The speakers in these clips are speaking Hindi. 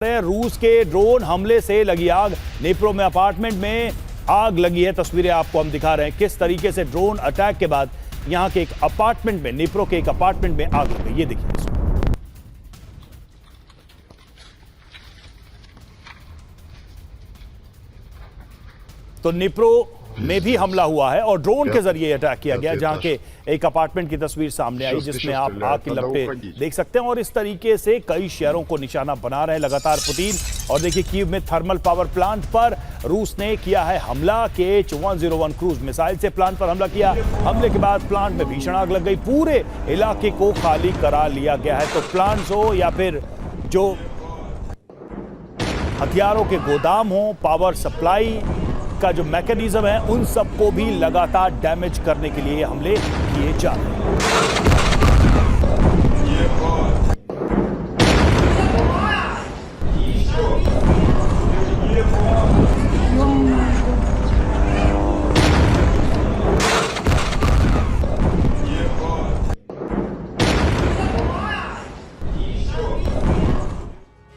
रूस के ड्रोन हमले से लगी आग। निप्रो में अपार्टमेंट में आग लगी है। तस्वीरें आपको हम दिखा रहे हैं किस तरीके से ड्रोन अटैक के बाद यहां के एक अपार्टमेंट में, निप्रो के एक अपार्टमेंट में आग लग गई। ये देखिए, तो निप्रो में भी हमला हुआ है और ड्रोन के जरिए अटैक किया गया, जहां के एक अपार्टमेंट की तस्वीर सामने आई जिसमें आप आग की लपटें देख सकते हैं। और इस तरीके से कई शहरों को निशाना बना रहे हैं लगातार पुतिन। और देखिए, कीव में थर्मल पावर प्लांट पर रूस ने किया है हमला। KH-101 क्रूज मिसाइल से प्लांट पर हमला किया। हमले के बाद प्लांट में भीषण आग लग गई। पूरे इलाके को खाली करा लिया गया है। तो प्लांट्स हो या फिर जो हथियारों के गोदाम हो, पावर सप्लाई का जो मैकेनिज्म है, उन सबको भी लगातार डैमेज करने के लिए हमले किए जा रहे हैं।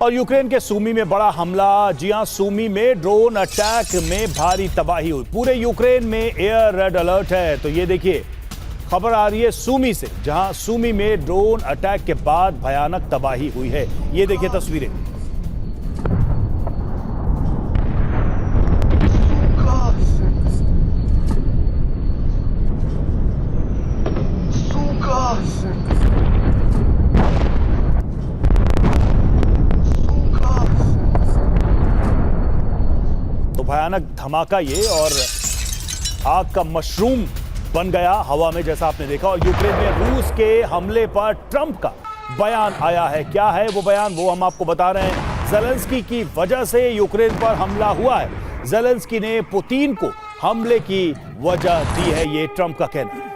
और यूक्रेन के सूमी में बड़ा हमला। जी हां, सूमी में ड्रोन अटैक में भारी तबाही हुई। पूरे यूक्रेन में एयर रेड अलर्ट है। तो ये देखिए, खबर आ रही है सूमी से, जहां सूमी में ड्रोन अटैक के बाद भयानक तबाही हुई है। ये देखिए तस्वीरें। भयानक धमाका ये, और आग का मशरूम बन गया हवा में, जैसा आपने देखा। और यूक्रेन में रूस के हमले पर ट्रंप का बयान आया है। क्या है वो बयान, वो हम आपको बता रहे हैं। ज़ेलेंस्की की वजह से यूक्रेन पर हमला हुआ है। ज़ेलेंस्की ने पुतिन को हमले की वजह दी है, ये ट्रंप का कहना है।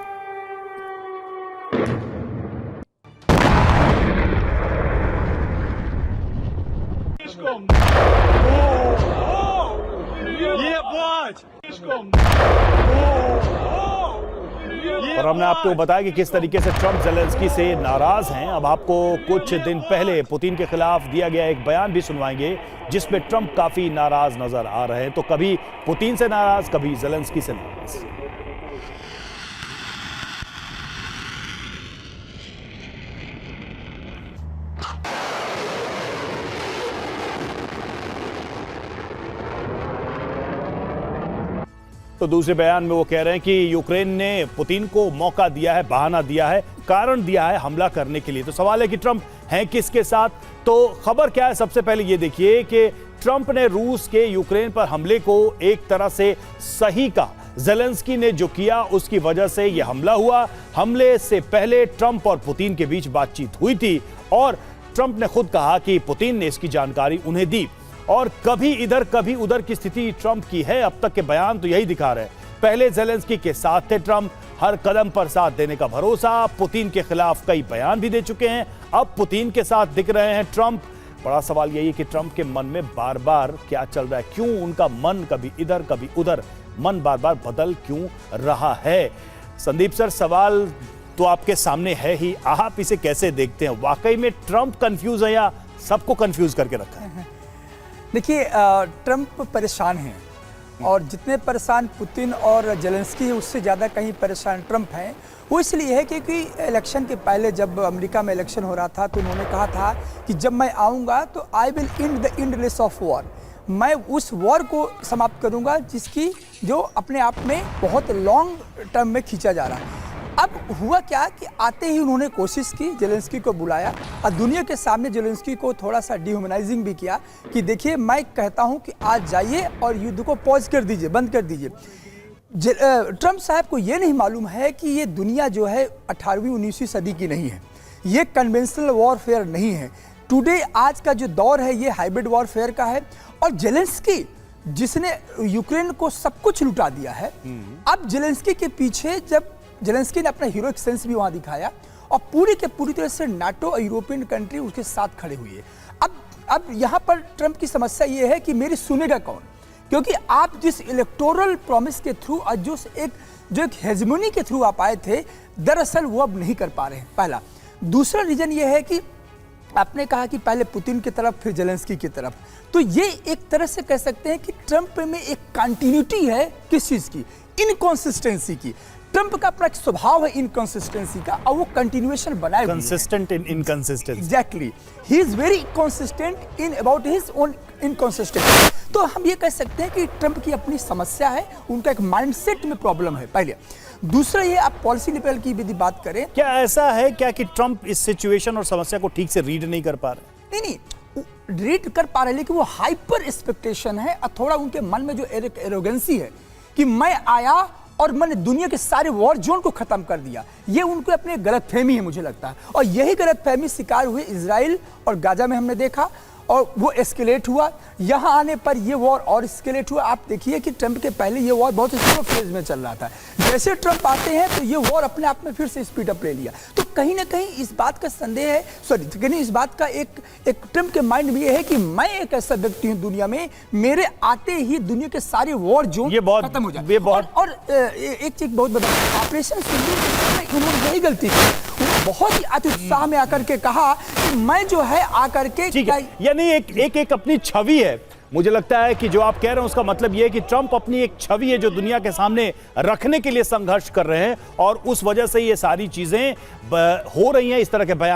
और हमने आपको बताया कि किस तरीके से ट्रंप ज़ेलेंस्की से नाराज हैं। अब आपको कुछ दिन पहले पुतिन के खिलाफ दिया गया एक बयान भी सुनवाएंगे, जिसमें ट्रंप काफी नाराज नजर आ रहे हैं। तो कभी पुतिन से नाराज, कभी ज़ेलेंस्की से नाराज। तो दूसरे बयान में वो कह रहे हैं कि यूक्रेन ने पुतिन को मौका दिया है, बहाना दिया है, कारण दिया है हमला करने के लिए। तो सवाल है कि ट्रंप हैं किसके साथ। तो खबर क्या है, सबसे पहले ये देखिए कि ट्रंप ने रूस के यूक्रेन पर हमले को एक तरह से सही कहा। ज़ेलेंस्की ने जो किया उसकी वजह से यह हमला हुआ। हमले से पहले ट्रंप और पुतिन के बीच बातचीत हुई थी और ट्रंप ने खुद कहा कि पुतिन ने इसकी जानकारी उन्हें दी। और कभी इधर कभी उधर की स्थिति ट्रंप की है। अब तक के बयान तो यही दिखा रहे हैं। पहले ज़ेलेंस्की के साथ थे ट्रंप, हर कदम पर साथ देने का भरोसा। पुतिन के खिलाफ कई बयान भी दे चुके हैं, अब पुतिन के साथ दिख रहे हैं ट्रंप। बड़ा सवाल यही है कि ट्रंप के मन में बार बार क्या चल रहा है, क्यों उनका मन कभी इधर कभी उधर, मन बार बार बदल क्यों रहा है। संदीप सर, सवाल तो आपके सामने है ही, आप इसे कैसे देखते हैं? वाकई में ट्रंप कंफ्यूज है या सबको कंफ्यूज करके रखा है? देखिए, ट्रंप परेशान हैं और जितने परेशान पुतिन और ज़ेलेंस्की है, उससे ज़्यादा कहीं परेशान ट्रंप हैं। वो इसलिए है क्योंकि इलेक्शन के पहले जब अमेरिका में इलेक्शन हो रहा था तो उन्होंने कहा था कि जब मैं आऊँगा तो I will and the endless of war. मैं उस वॉर को समाप्त करूँगा जिसकी जो अपने आप में बहुत लॉन्ग टर्म में खींचा जा रहा है। अब हुआ क्या कि आते ही उन्होंने कोशिश की, ज़ेलेंस्की को बुलाया और दुनिया के सामने ज़ेलेंस्की को थोड़ा सा डिह्यूमनाइजिंग भी किया कि देखिए, मैं कहता हूं कि आज जाइए और युद्ध को पॉज कर दीजिए, बंद कर दीजिए। ट्रंप साहब को ये नहीं मालूम है कि ये दुनिया जो है 18वीं-19वीं सदी की नहीं है। ये कन्वेंशनल वॉरफेयर नहीं है। टुडे आज का जो दौर है ये हाइब्रिड वॉरफेयर का है। और ज़ेलेंस्की जिसने यूक्रेन को सब कुछ लुटा दिया है, अब ज़ेलेंस्की के पीछे जब ज़ेलेंस्की ने अपना हीरोइक सेंस भी वहां दिखाया और पूरी के पूरी तरह से नाटो और यूरोपियन कंट्री उसके साथ खड़े हुई है। अब यहाँ पर ट्रंप की समस्या ये है कि मेरी सुनेगा कौन, क्योंकि आप जिस इलेक्टोरल प्रॉमिस के थ्रू और जो एक हेजमोनी के थ्रू आप आए थे, दरअसल वो अब नहीं कर पा रहे हैं। पहला। दूसरा रीजन ये है कि आपने कहा कि पहले पुतिन की तरफ फिर जेलेंस्की की तरफ, तो ये एक तरह से कह सकते हैं कि ट्रंप में एक कंटिन्यूटी है किस चीज की, इनकॉन्सिस्टेंसी की। ट्रंप का अपना एक स्वभाव है इनकॉन्सिस्टेंसी का, और वो कंटिन्यूएशन बनाए हुए है। Consistent in inconsistency. Exactly, he is very consistent in about his own inconsistency. तो हम ये कह सकते हैं कि ट्रंप की अपनी समस्या है, उनका एक माइंडसेट में प्रॉब्लम है पहले। दूसरा ये आप पॉलिसी लेवल की यदि बात करें, क्या ऐसा है क्या कि ट्रंप इस सिचुएशन और समस्या को ठीक से रीड नहीं कर पा रहे? नहीं रीड कर पा रहे, लेकिन वो हाइपर एक्सपेक्टेशन है और थोड़ा उनके मन में जो एरोगेंसी है कि मैं आया और मैंने दुनिया के सारे वॉर जोन को खत्म कर दिया, ये उनको अपने गलतफहमी है मुझे लगता है। और यही गलतफहमी शिकार हुए इजराइल और गाजा में हमने देखा, और वो एस्केलेट हुआ। यहाँ आने पर ये वॉर और एस्केलेट हुआ। आप देखिए कि ट्रंप के पहले ये वॉर बहुत स्लो फेज में चल रहा था, जैसे ट्रंप आते हैं तो ये वॉर अपने आप में फिर से स्पीड अप ले लिया। तो कहीं ना कहीं इस बात का संदेह है, कहीं इस बात का एक ट्रंप के माइंड में ये है कि मैं एक ऐसा व्यक्ति हूँ दुनिया में, मेरे आते ही दुनिया के सारे वॉर जोन खत्म हो जाए। और एक चीज बहुत बता, ऑपरेशन सिंदूर में उन्होंने यही गलती की, बहुत ही अत्युत्साह में आकर के कहा कि मैं जो है आकर के, यानी एक अपनी छवि है। मुझे लगता है कि जो आप कह रहे हैं उसका मतलब यह है कि ट्रंप अपनी एक छवि है जो दुनिया के सामने रखने के लिए संघर्ष कर रहे हैं, और उस वजह से ये सारी चीजें हो रही हैं, इस तरह के बयान